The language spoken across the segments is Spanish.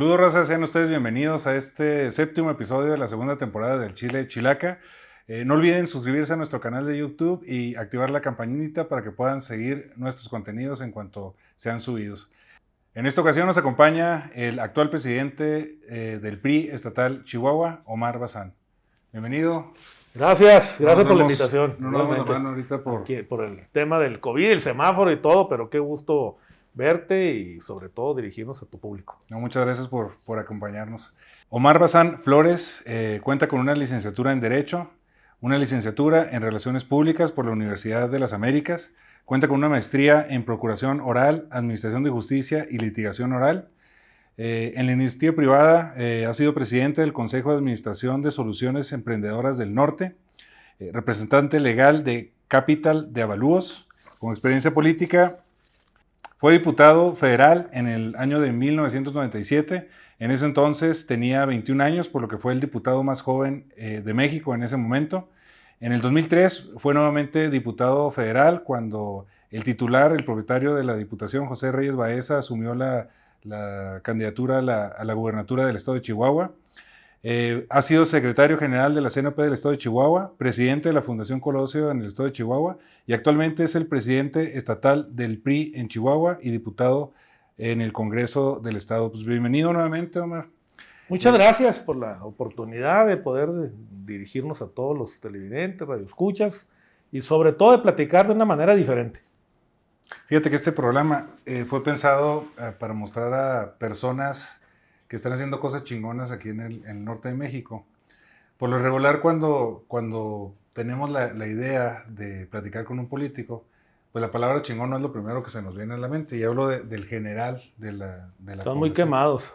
Saludos, raza, sean ustedes bienvenidos a este séptimo episodio de la segunda temporada del Chile Chilaca. No olviden suscribirse a nuestro canal de YouTube y activar la campanita para que puedan seguir nuestros contenidos en cuanto sean subidos. En esta ocasión nos acompaña el actual presidente del PRI estatal Chihuahua, Omar Bazán. Bienvenido. Gracias por la invitación. No nos damos la mano ahorita por el tema del COVID, el semáforo y todo, pero qué gusto verte y sobre todo dirigirnos a tu público. No, muchas gracias por acompañarnos. Omar Bazán Flores cuenta con una licenciatura en Derecho, una licenciatura en Relaciones Públicas por la Universidad de las Américas, cuenta con una maestría en Procuración Oral, Administración de Justicia y Litigación Oral. En la iniciativa privada ha sido presidente del Consejo de Administración de Soluciones Emprendedoras del Norte, representante legal de Capital de Avalúos, con experiencia política. Fue diputado federal en el año de 1997. En ese entonces tenía 21 años, por lo que fue el diputado más joven de México en ese momento. En el 2003 fue nuevamente diputado federal cuando el titular, el propietario de la Diputación, José Reyes Baeza, asumió la candidatura a la gubernatura del estado de Chihuahua. Ha sido secretario general de la CNP del estado de Chihuahua, presidente de la Fundación Colosio en el estado de Chihuahua y actualmente es el presidente estatal del PRI en Chihuahua y diputado en el Congreso del estado. Pues bienvenido nuevamente, Omar. Muchas gracias por la oportunidad de poder dirigirnos a todos los televidentes, radioescuchas y sobre todo de platicar de una manera diferente. Fíjate que este programa fue pensado para mostrar a personas que están haciendo cosas chingonas aquí en el norte de México. Por lo regular, cuando tenemos la idea de platicar con un político, pues la palabra chingón no es lo primero que se nos viene a la mente. Y hablo del general de la Están muy quemados.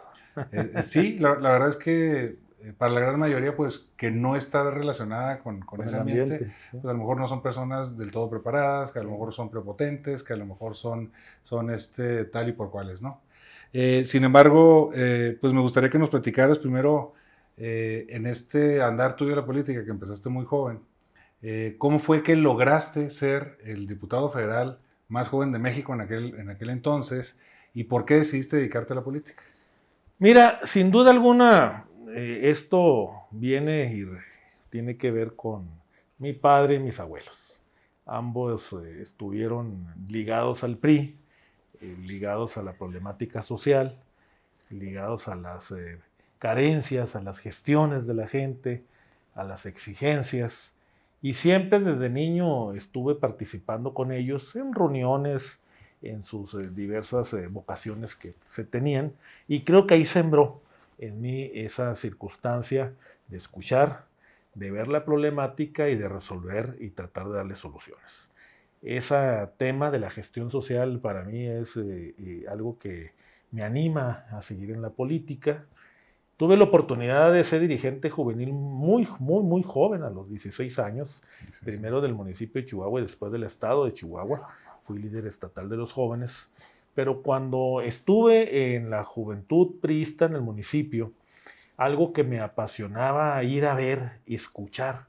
Sí, la verdad es que para la gran mayoría, pues que no está relacionada con ese ambiente, pues a lo mejor no son personas del todo preparadas, que a lo mejor son prepotentes, que a lo mejor son tal y por cuales, ¿no? Sin embargo, pues me gustaría que nos platicaras primero en este andar tuyo de la política, que empezaste muy joven, ¿cómo fue que lograste ser el diputado federal más joven de México en aquel entonces y por qué decidiste dedicarte a la política? Mira, sin duda alguna, esto viene y tiene que ver con mi padre y mis abuelos. Ambos estuvieron ligados al PRI, ligados a la problemática social, ligados a las carencias, a las gestiones de la gente, a las exigencias. Y siempre desde niño estuve participando con ellos en reuniones, en sus diversas vocaciones que se tenían. Y creo que ahí sembró en mí esa circunstancia de escuchar, de ver la problemática y de resolver y tratar de darle soluciones. Ese tema de la gestión social para mí es algo que me anima a seguir en la política. Tuve la oportunidad de ser dirigente juvenil muy joven, a los 16 años, primero del municipio de Chihuahua y después del estado de Chihuahua. Fui líder estatal de los jóvenes. Pero cuando estuve en la juventud priista en el municipio, algo que me apasionaba ir a ver y escuchar,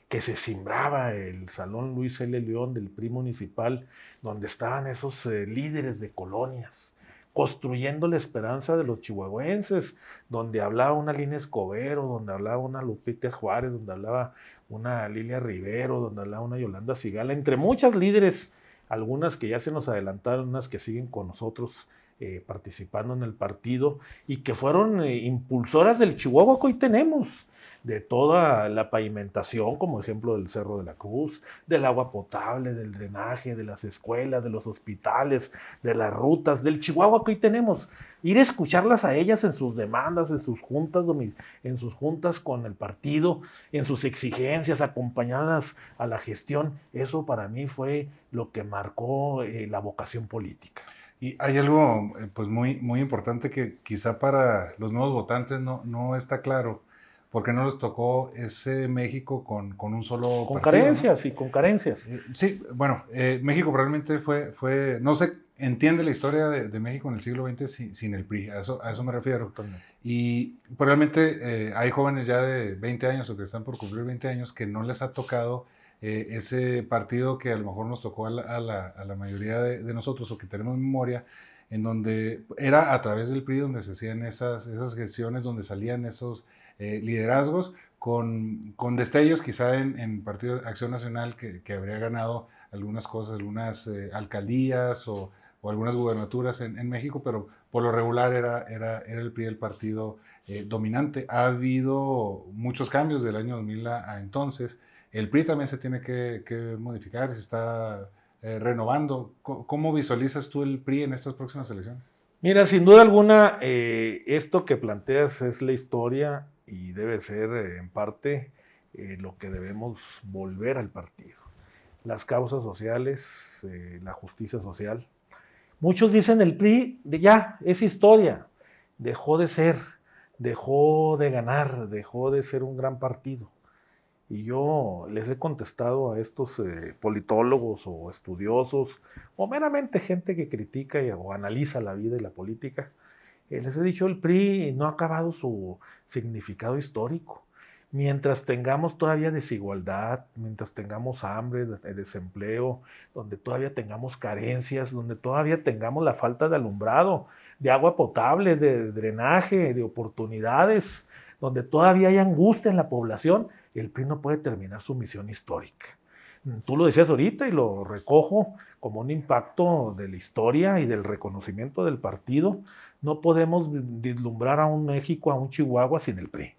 que se cimbraba el Salón Luis L. León del PRI municipal, donde estaban esos líderes de colonias, construyendo la esperanza de los chihuahuenses, donde hablaba una Lina Escobedo, donde hablaba una Lupita Juárez, donde hablaba una Lilia Rivero, donde hablaba una Yolanda Sigala, entre muchas líderes, algunas que ya se nos adelantaron, unas que siguen con nosotros participando en el partido y que fueron impulsoras del Chihuahua que hoy tenemos, de toda la pavimentación, como ejemplo del Cerro de la Cruz, del agua potable, del drenaje, de las escuelas, de los hospitales, de las rutas, del Chihuahua que hoy tenemos. Ir a escucharlas a ellas en sus demandas, en sus juntas con el partido, en sus exigencias, acompañadas a la gestión, eso para mí fue lo que marcó la vocación política. Y hay algo pues muy importante que quizá para los nuevos votantes no está claro, porque no les tocó ese México con un solo con partido, carencias, ¿no? Y con carencias. Sí, bueno, México probablemente fue, no se entiende la historia de México en el siglo XX sin el PRI, a eso me refiero. Totalmente. Y probablemente hay jóvenes ya de 20 años o que están por cumplir 20 años que no les ha tocado ese partido que a lo mejor nos tocó a la mayoría de nosotros o que tenemos memoria, en donde era a través del PRI donde se hacían esas gestiones, donde salían esos liderazgos, con destellos quizá en Partido Acción Nacional que habría ganado algunas cosas, algunas alcaldías o algunas gubernaturas en México, pero por lo regular era el PRI el partido dominante. Ha habido muchos cambios del año 2000 a entonces. El PRI también se tiene que modificar, se está renovando. ¿Cómo visualizas tú el PRI en estas próximas elecciones? Mira, sin duda alguna, esto que planteas es la historia y debe ser en parte lo que debemos volver al partido. Las causas sociales, la justicia social. Muchos dicen el PRI ya es historia, dejó de ser, dejó de ganar, dejó de ser un gran partido. Y yo les he contestado a estos politólogos o estudiosos, o meramente gente que critica o analiza la vida y la política, les he dicho, el PRI no ha acabado su significado histórico. Mientras tengamos todavía desigualdad, mientras tengamos hambre, desempleo, donde todavía tengamos carencias, donde todavía tengamos la falta de alumbrado, de agua potable, de drenaje, de oportunidades, donde todavía hay angustia en la población, el PRI no puede terminar su misión histórica. Tú lo decías ahorita y lo recojo como un impacto de la historia y del reconocimiento del partido. No podemos vislumbrar a un México, a un Chihuahua sin el PRI,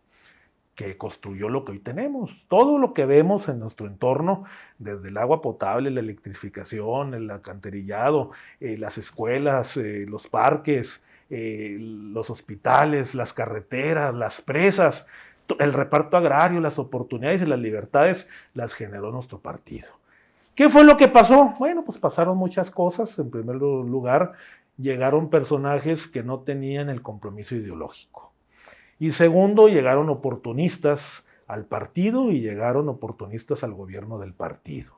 que construyó lo que hoy tenemos. Todo lo que vemos en nuestro entorno, desde el agua potable, la electrificación, el alcantarillado, las escuelas, los parques, los hospitales, las carreteras, las presas, el reparto agrario, las oportunidades y las libertades las generó nuestro partido. ¿Qué fue lo que pasó? Bueno, pues pasaron muchas cosas. En primer lugar, llegaron personajes que no tenían el compromiso ideológico. Y segundo, llegaron oportunistas al partido y llegaron oportunistas al gobierno del partido.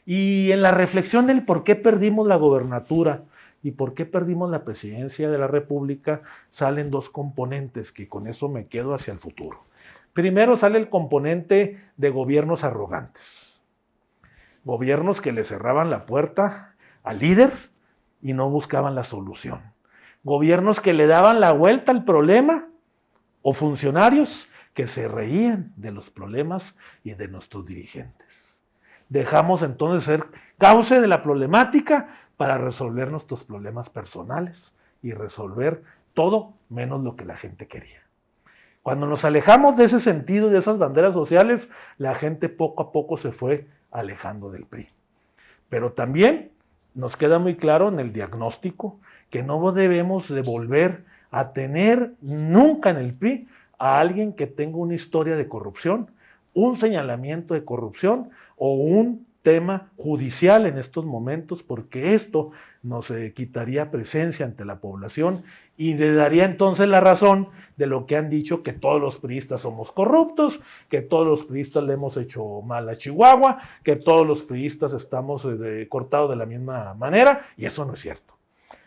Y en la reflexión del por qué perdimos la gobernatura y por qué perdimos la presidencia de la República, salen dos componentes que con eso me quedo hacia el futuro. Primero sale el componente de gobiernos arrogantes. Gobiernos que le cerraban la puerta al líder y no buscaban la solución. Gobiernos que le daban la vuelta al problema o funcionarios que se reían de los problemas y de nuestros dirigentes. Dejamos entonces ser cauce de la problemática para resolver nuestros problemas personales y resolver todo menos lo que la gente quería. Cuando nos alejamos de ese sentido, de esas banderas sociales, la gente poco a poco se fue alejando del PRI. Pero también nos queda muy claro en el diagnóstico que no debemos de volver a tener nunca en el PRI a alguien que tenga una historia de corrupción, un señalamiento de corrupción o un tema judicial en estos momentos, porque esto nos quitaría presencia ante la población y le daría entonces la razón de lo que han dicho, que todos los priistas somos corruptos, que todos los priistas le hemos hecho mal a Chihuahua, que todos los priistas estamos cortados de la misma manera, y eso no es cierto.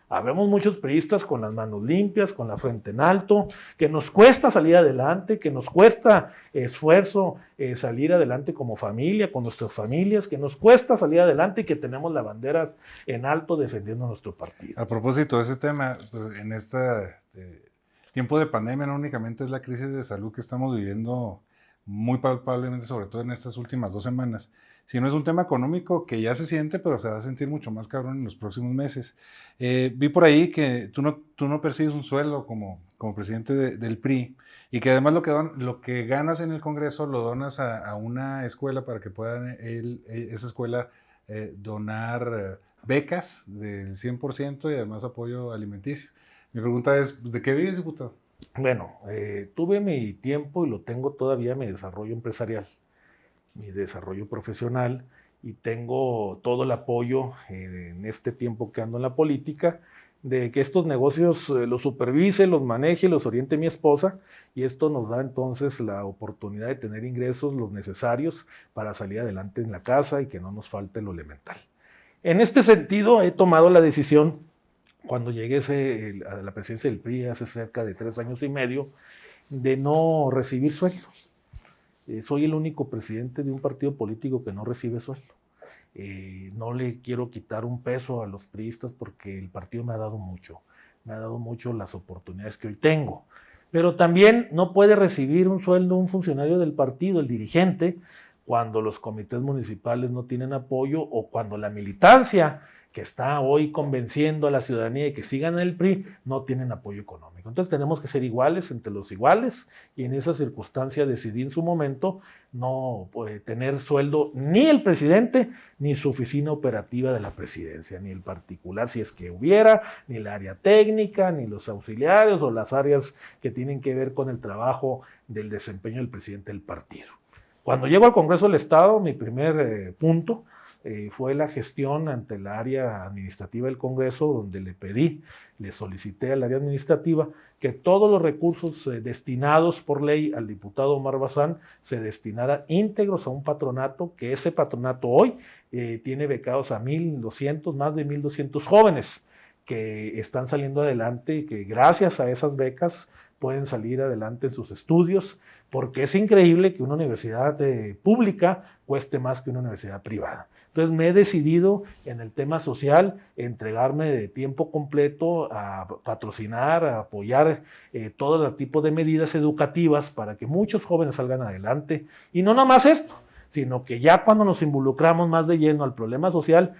Habemos muchos priistas con las manos limpias, con la frente en alto, que nos cuesta salir adelante, que nos cuesta esfuerzo salir adelante como familia, con nuestras familias, que nos cuesta salir adelante y que tenemos la bandera en alto defendiendo nuestro partido. A propósito de ese tema, pues, en este tiempo de pandemia no únicamente es la crisis de salud que estamos viviendo muy palpablemente, sobre todo en estas últimas 2 semanas, sino es un tema económico que ya se siente, pero se va a sentir mucho más cabrón en los próximos meses. Vi por ahí que tú no percibes un sueldo como presidente del PRI y que además lo que ganas en el Congreso lo donas a una escuela para que pueda esa escuela donar becas del 100% y además apoyo alimenticio. Mi pregunta es, ¿de qué vives, diputado? Bueno, tuve mi tiempo y lo tengo todavía, mi desarrollo empresarial, mi desarrollo profesional, y tengo todo el apoyo en este tiempo que ando en la política de que estos negocios los supervise, los maneje, los oriente mi esposa, y esto nos da entonces la oportunidad de tener ingresos los necesarios para salir adelante en la casa y que no nos falte lo elemental. En este sentido, he tomado la decisión, cuando llegué a la presidencia del PRI hace cerca de 3 años y medio, de no recibir sueldo. Soy el único presidente de un partido político que no recibe sueldo. No le quiero quitar un peso a los priistas porque el partido me ha dado mucho las oportunidades que hoy tengo. Pero también no puede recibir un sueldo un funcionario del partido, el dirigente, cuando los comités municipales no tienen apoyo o cuando la militancia que está hoy convenciendo a la ciudadanía de que sigan en el PRI, no tienen apoyo económico. Entonces tenemos que ser iguales entre los iguales y en esa circunstancia decidí en su momento no tener sueldo ni el presidente ni su oficina operativa de la presidencia, ni el particular si es que hubiera, ni la área técnica, ni los auxiliares o las áreas que tienen que ver con el trabajo del desempeño del presidente del partido. Cuando llego al Congreso del Estado, mi primer punto fue la gestión ante la área administrativa del Congreso, donde le solicité al área administrativa que todos los recursos destinados por ley al diputado Omar Bazán se destinaran íntegros a un patronato, que ese patronato hoy tiene becados a 1,200, más de 1,200 jóvenes que están saliendo adelante y que gracias a esas becas pueden salir adelante en sus estudios, porque es increíble que una universidad pública cueste más que una universidad privada. Entonces me he decidido en el tema social entregarme de tiempo completo a patrocinar, a apoyar todo tipo de medidas educativas para que muchos jóvenes salgan adelante. Y no nomás esto, sino que ya cuando nos involucramos más de lleno al problema social,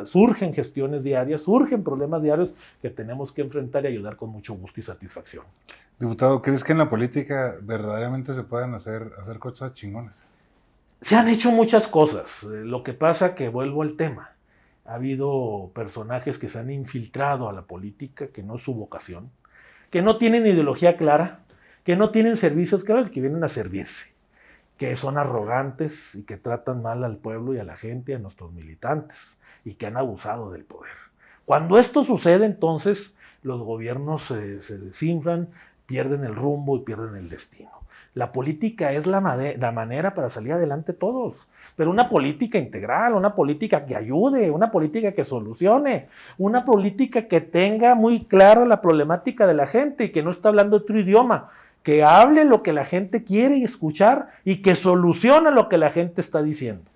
surgen gestiones diarias, surgen problemas diarios que tenemos que enfrentar y ayudar con mucho gusto y satisfacción. Diputado, ¿crees que en la política verdaderamente se puedan hacer cosas chingonas? Se han hecho muchas cosas, lo que pasa que vuelvo al tema. Ha habido personajes que se han infiltrado a la política, que no es su vocación, que no tienen ideología clara, que no tienen servicios claros, que vienen a servirse, que son arrogantes y que tratan mal al pueblo y a la gente, a nuestros militantes, y que han abusado del poder. Cuando esto sucede, entonces, los gobiernos se desinflan, pierden el rumbo y pierden el destino. La política es la manera para salir adelante todos, pero una política integral, una política que ayude, una política que solucione, una política que tenga muy clara la problemática de la gente y que no está hablando otro idioma, que hable lo que la gente quiere escuchar y que solucione lo que la gente está diciendo.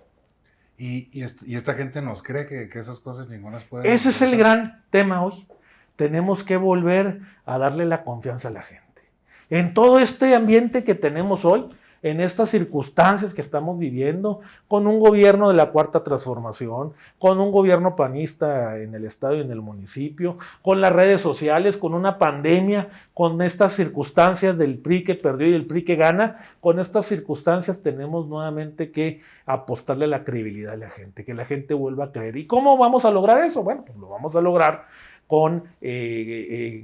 Y esta gente nos cree que esas cosas ningunas pueden... Ese es el gran tema hoy. Tenemos que volver a darle la confianza a la gente. En todo este ambiente que tenemos hoy, en estas circunstancias que estamos viviendo, con un gobierno de la Cuarta Transformación, con un gobierno panista en el estado y en el municipio, con las redes sociales, con una pandemia, con estas circunstancias del PRI que perdió y el PRI que gana, con estas circunstancias tenemos nuevamente que apostarle a la credibilidad de la gente, que la gente vuelva a creer. ¿Y cómo vamos a lograr eso? Bueno, pues lo vamos a lograr con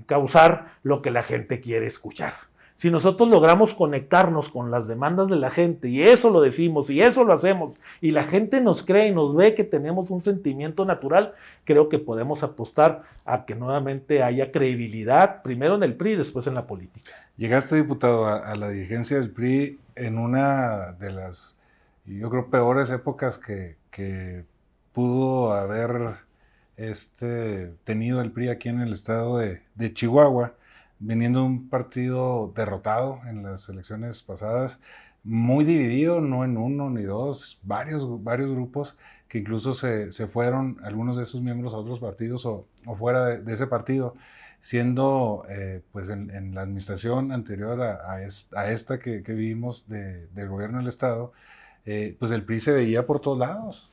causar lo que la gente quiere escuchar. Si nosotros logramos conectarnos con las demandas de la gente, y eso lo decimos, y eso lo hacemos, y la gente nos cree y nos ve que tenemos un sentimiento natural, creo que podemos apostar a que nuevamente haya credibilidad, primero en el PRI y después en la política. Llegaste, diputado, a la dirigencia del PRI en una de las, yo creo, peores épocas que pudo haber tenido el PRI aquí en el estado de Chihuahua, viniendo de un partido derrotado en las elecciones pasadas, muy dividido, no en uno ni dos, varios grupos que incluso se fueron, algunos de esos miembros, a otros partidos o fuera de ese partido, siendo pues en la administración anterior a esta que vivimos del gobierno del estado, pues el PRI se veía por todos lados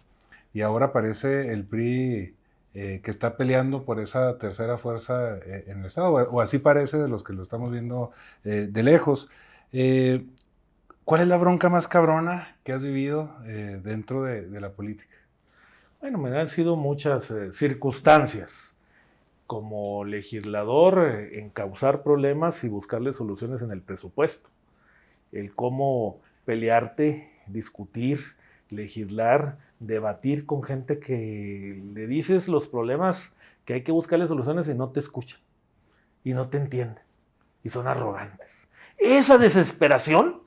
y ahora parece el PRI que está peleando por esa tercera fuerza en el estado, o así parece de los que lo estamos viendo de lejos. ¿Cuál es la bronca más cabrona que has vivido dentro de la política? Bueno, me han sido muchas circunstancias como legislador encauzar problemas y buscarle soluciones en el presupuesto. El cómo pelearte, discutir, legislar, debatir con gente que le dices los problemas que hay que buscarle soluciones y no te escuchan y no te entienden y son arrogantes. Esa desesperación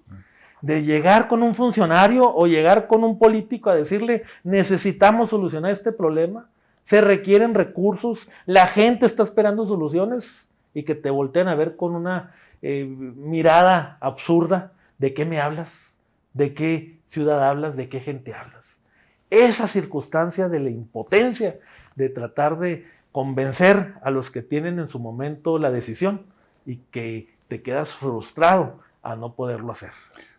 de llegar con un funcionario o llegar con un político a decirle necesitamos solucionar este problema, se requieren recursos, la gente está esperando soluciones y que te volteen a ver con una mirada absurda. ¿De qué me hablas? ¿De qué ciudad hablas? ¿De qué gente hablas? esa circunstancia de la impotencia de tratar de convencer a los que tienen en su momento la decisión y que te quedas frustrado a no poderlo hacer.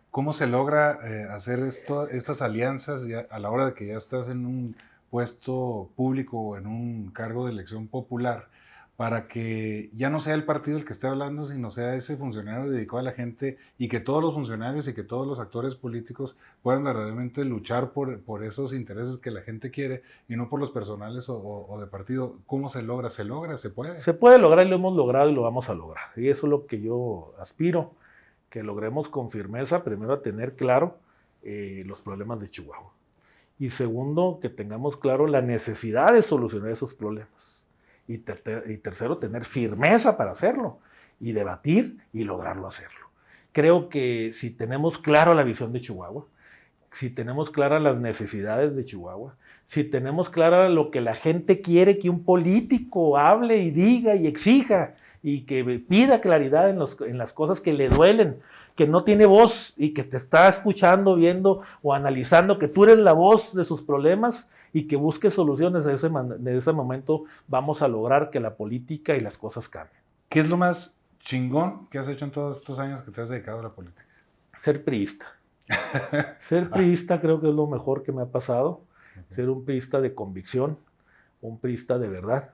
¿Cómo se logra hacer estas alianzas ya, a la hora de que ya estás en un puesto público o en un cargo de elección popular, para que ya no sea el partido el que esté hablando, sino sea ese funcionario dedicado a la gente, y que todos los funcionarios y que todos los actores políticos puedan verdaderamente luchar por esos intereses que la gente quiere y no por los personales o de partido? ¿Cómo se logra? ¿Se logra? ¿Se puede? Se puede lograr y lo hemos logrado y lo vamos a lograr. Y eso es lo que yo aspiro, que logremos con firmeza, primero, a tener claro los problemas de Chihuahua. Y segundo, que tengamos claro la necesidad de solucionar esos problemas. Y tercero, tener firmeza para hacerlo y debatir y lograrlo hacerlo. Creo que si tenemos claro la visión de Chihuahua, si tenemos claras las necesidades de Chihuahua, si tenemos clara lo que la gente quiere que un político hable y diga y exija y que pida claridad en las cosas que le duelen, que no tiene voz y que te está escuchando, viendo o analizando, que tú eres la voz de sus problemas y que busques soluciones, de ese momento vamos a lograr que la política y las cosas cambien. ¿Qué es lo más chingón que has hecho en todos estos años que te has dedicado a la política? Ser priista. Ser priista creo que es lo mejor que me ha pasado. Ser un priista de convicción, un priista de verdad,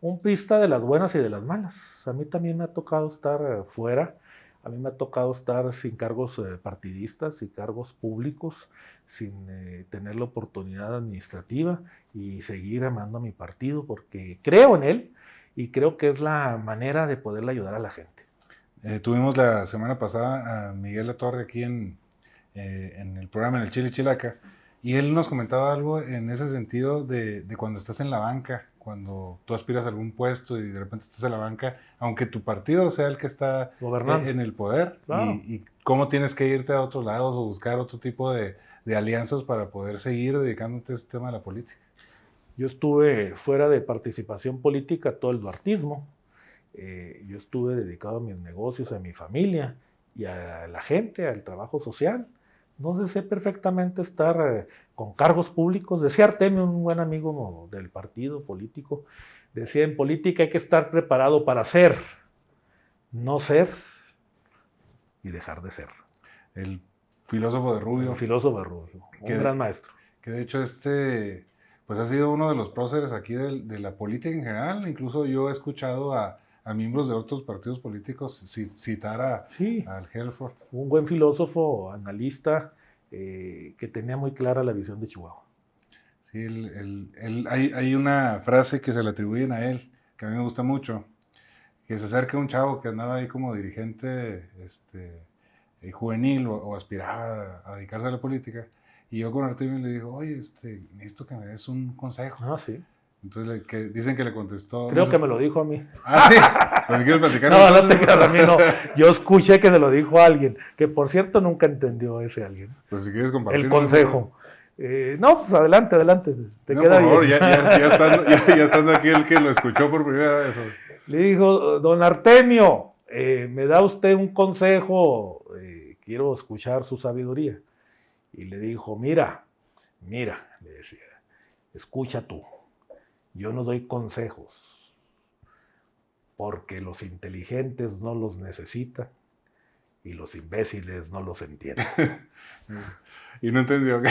un priista de las buenas y de las malas. A mí también me ha tocado estar fuera. A mí me ha tocado estar sin cargos partidistas, sin cargos públicos, sin tener la oportunidad administrativa y seguir amando a mi partido porque creo en él y creo que es la manera de poderle ayudar a la gente. Tuvimos la semana pasada a Miguel Latorre aquí en el programa, en el Chile Chilaca, y él nos comentaba algo en ese sentido de cuando estás en la banca, cuando tú aspiras a algún puesto y de repente estás en la banca, aunque tu partido sea el que está en el poder, claro. y cómo tienes que irte a otros lados o buscar otro tipo de alianzas para poder seguir dedicándote a este tema de la política. Yo estuve fuera de participación política todo el duartismo. Yo estuve dedicado a mis negocios, a mi familia y a la gente, al trabajo social. Entonces sé perfectamente estar con cargos públicos. Decía Artemio, un buen amigo del partido político, decía: en política hay que estar preparado para ser, no ser y dejar de ser. El filósofo de Rubio. El filósofo de Rubio, un gran maestro. Que de hecho pues ha sido uno de los próceres aquí de la política en general. Incluso yo he escuchado a miembros de otros partidos políticos citar al Helford. Un buen filósofo, analista, que tenía muy clara la visión de Chihuahua. Sí, hay una frase que se le atribuyen a él, que a mí me gusta mucho, que se acerca un chavo que andaba ahí como dirigente juvenil o aspiraba a dedicarse a la política, y yo con Artemio le digo: oye, necesito que me des un consejo. Ah, sí. Entonces dicen que le contestó... Creo que me lo dijo a mí. Ah, sí. Pues si quieres platicar. No te creas, a mí no. Yo escuché que se lo dijo a alguien, que por cierto nunca entendió ese alguien. Pues si quieres compartir. El consejo. No, pues adelante. Te queda por favor, bien. Ya estando aquí el que lo escuchó por primera vez. Le dijo: don Artemio, me da usted un consejo, quiero escuchar su sabiduría. Y le dijo: mira, le decía, escucha tú. Yo no doy consejos porque los inteligentes no los necesitan y los imbéciles no los entienden. Y no entendió.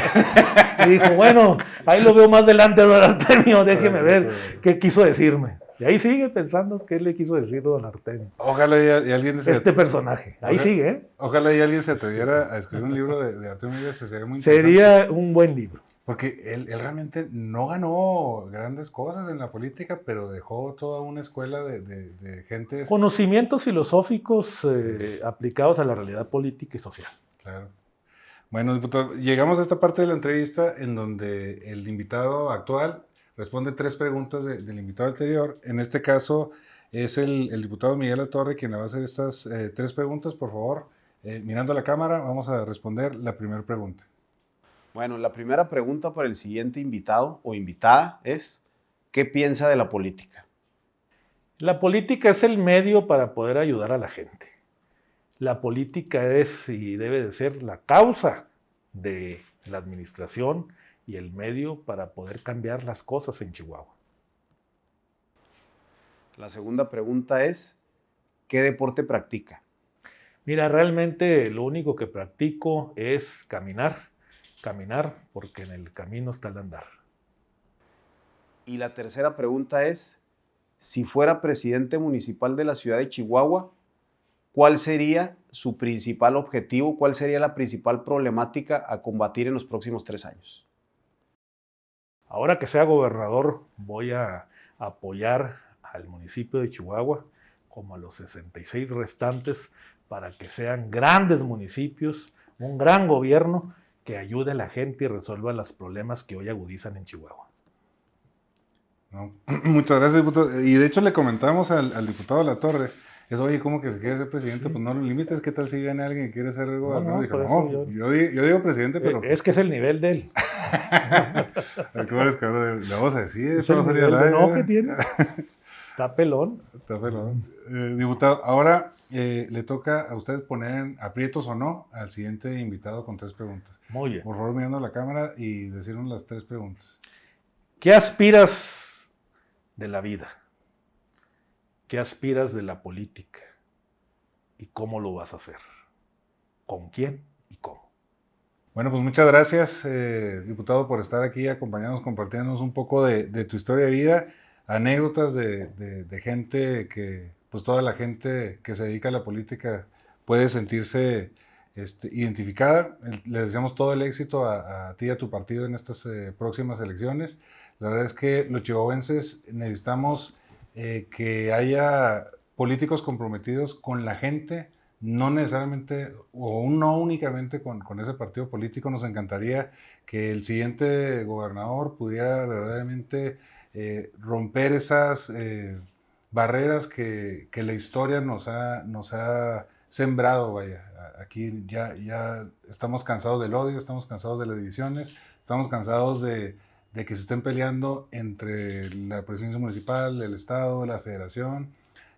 Y dijo: bueno, ahí lo veo más adelante, don Artemio, déjeme ver qué quiso decirme. Y ahí sigue pensando qué le quiso decir don Artemio. Ojalá y alguien personaje. Ahí sigue, ¿eh? Ojalá y alguien se atreviera a escribir un libro de Artemio Illes, sería muy interesante. Sería un buen libro. Porque él realmente no ganó grandes cosas en la política, pero dejó toda una escuela de gente... Conocimientos filosóficos aplicados a la realidad política y social. Claro. Bueno, diputado, llegamos a esta parte de la entrevista en donde el invitado actual responde 3 preguntas del invitado anterior. En este caso es el diputado Miguel Latorre quien le va a hacer estas 3 preguntas. Por favor, mirando a la cámara, vamos a responder la primera pregunta. Bueno, la primera pregunta para el siguiente invitado o invitada es: ¿qué piensa de la política? La política es el medio para poder ayudar a la gente. La política es y debe de ser la causa de la administración y el medio para poder cambiar las cosas en Chihuahua. La segunda pregunta es, ¿qué deporte practica? Mira, realmente lo único que practico es caminar, porque en el camino está el andar. Y la tercera pregunta es, si fuera presidente municipal de la ciudad de Chihuahua, ¿cuál sería su principal objetivo? ¿Cuál sería la principal problemática a combatir en los próximos 3 años? Ahora que sea gobernador, voy a apoyar al municipio de Chihuahua, como a los 66 restantes, para que sean grandes municipios, un gran gobierno que ayude a la gente y resuelva los problemas que hoy agudizan en Chihuahua. No. Muchas gracias, diputado. Y de hecho le comentamos al diputado Latorre, oye, ¿cómo que se quiere ser presidente? Sí. Pues no lo limites, ¿qué tal si viene alguien que quiere ser gobernador? por Dijo, eso yo digo presidente, pero... Es que es el nivel de él. ¿Qué eres, cabrón? Le vamos a decir, Es esto el va a salir nivel al de aire. no que tiene. Está pelón. Está pelón. Diputado, ahora le toca a usted poner en aprietos o no al siguiente invitado con 3 preguntas. Muy bien. Por favor, mirando a la cámara y decirnos las 3 preguntas. ¿Qué aspiras de la vida? ¿Qué aspiras de la política? ¿Y cómo lo vas a hacer? ¿Con quién y cómo? Bueno, pues muchas gracias, diputado, por estar aquí, acompañándonos, compartiéndonos un poco de tu historia de vida, anécdotas de gente que, pues toda la gente que se dedica a la política puede sentirse identificada. Les deseamos todo el éxito a ti y a tu partido en estas próximas elecciones. La verdad es que los chihuahuenses necesitamos que haya políticos comprometidos con la gente, no necesariamente o no únicamente con ese partido político. Nos encantaría que el siguiente gobernador pudiera verdaderamente romper esas barreras que la historia nos ha sembrado. Vaya, aquí ya estamos cansados del odio, estamos cansados de las divisiones, estamos cansados de que se estén peleando entre la presidencia municipal, el estado, la federación,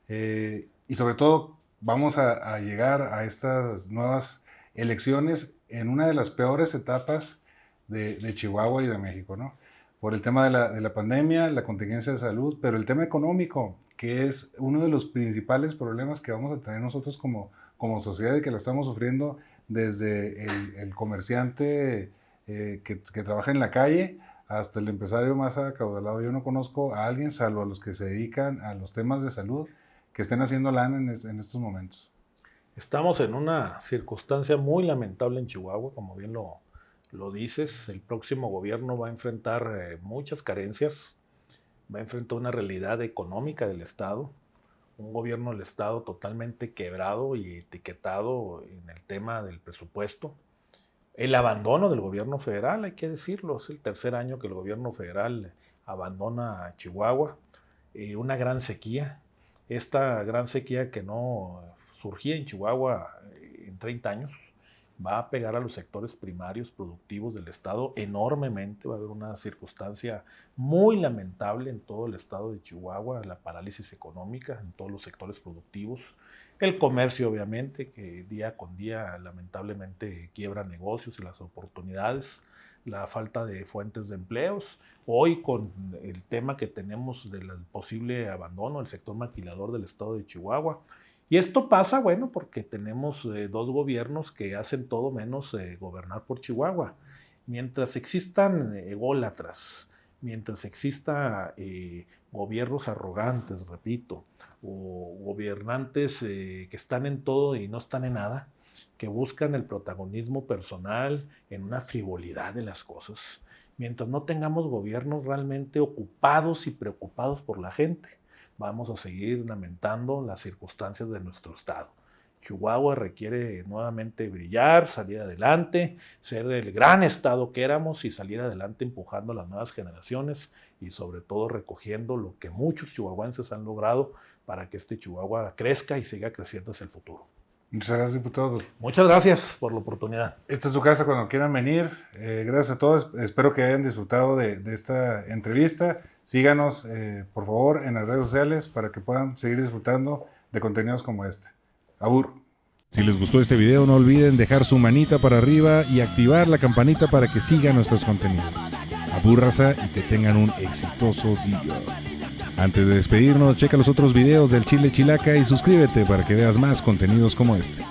y sobre todo vamos a llegar a estas nuevas elecciones en una de las peores etapas de Chihuahua y de México, ¿no? Por el tema de la pandemia, la contingencia de salud, pero el tema económico, que es uno de los principales problemas que vamos a tener nosotros como sociedad y que lo estamos sufriendo desde el comerciante que trabaja en la calle hasta el empresario más acaudalado. Yo no conozco a alguien, salvo a los que se dedican a los temas de salud, que estén haciendo lana en estos momentos. Estamos en una circunstancia muy lamentable en Chihuahua, como bien lo dices. El próximo gobierno va a enfrentar muchas carencias, va a enfrentar una realidad económica del Estado, un gobierno del Estado totalmente quebrado y etiquetado en el tema del presupuesto. El abandono del gobierno federal, hay que decirlo, es el 3er año que el gobierno federal abandona a Chihuahua. Una gran sequía, esta gran sequía que no surgía en Chihuahua en 30 años, va a pegar a los sectores primarios productivos del estado enormemente. Va a haber una circunstancia muy lamentable en todo el estado de Chihuahua, la parálisis económica en todos los sectores productivos. El comercio, obviamente, que día con día lamentablemente quiebra negocios y las oportunidades, la falta de fuentes de empleos. Hoy con el tema que tenemos del posible abandono del sector maquilador del estado de Chihuahua. Y esto pasa, bueno, porque tenemos 2 gobiernos que hacen todo menos gobernar por Chihuahua. Mientras existan ególatras, mientras exista gobiernos arrogantes, repito, o gobernantes que están en todo y no están en nada, que buscan el protagonismo personal en una frivolidad de las cosas, mientras no tengamos gobiernos realmente ocupados y preocupados por la gente, vamos a seguir lamentando las circunstancias de nuestro estado. Chihuahua requiere nuevamente brillar, salir adelante, ser el gran estado que éramos y salir adelante empujando a las nuevas generaciones y sobre todo recogiendo lo que muchos chihuahuenses han logrado para que este Chihuahua crezca y siga creciendo hacia el futuro. Muchas gracias, diputado. Muchas gracias por la oportunidad. Esta es su casa cuando quieran venir. Gracias a todos. Espero que hayan disfrutado de esta entrevista. Síganos, por favor, en las redes sociales para que puedan seguir disfrutando de contenidos como este. Abur. Si les gustó este video, no olviden dejar su manita para arriba y activar la campanita para que sigan nuestros contenidos. Burraza y que tengan un exitoso día. Antes de despedirnos, checa los otros videos del Chile Chilaca y suscríbete para que veas más contenidos como este.